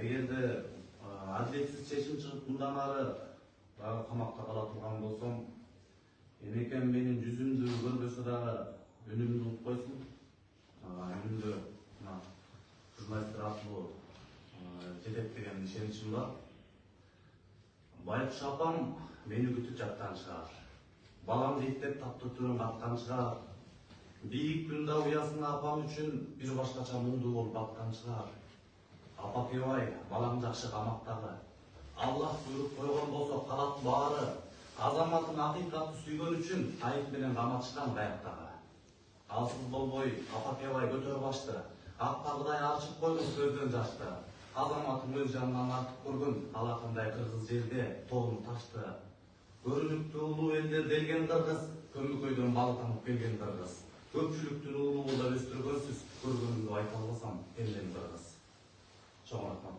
Эгерде адилетсиз чечим чыгып мындан ары дагы камакта кала турган болсом, энекем менин жүзүмдү көрбөсө дагы үнүмдү угуп койсун. Үнүмдү мына журналисттер аркылуу жетет деген ишеничим бар. Байкуш апам мени күтүп жаткан чыгар. Балам жейттеп таптуу түрүн каткан чыгар. Бийик күндө уясына апам үчүн бир башкача муңдуу болуп аткан чыгар. Апакебай, балам жакшы камактагы. Аллах буйруп койгон болсо калат баары. Азаматын акыйкатты сүйгөн үчүн айып менен каматышкан каяктагы. Алсыз болбой, Апакебай көтөр башты. Акпагыдай ачып койгус көздөн жашты. Азаматын өз жанынан артык көргөн, алакандай кыргыз жерде тоону ташты. Көрүнүктүү улуу элдер делген кыргыз, көмүкөйдөн балы тамып келген кыргыз. Көпчүлүктүн улуулугунда өстүргөнсүз, көргөнүмдү айта албасам, элден кыргыз. Чоң рахмат.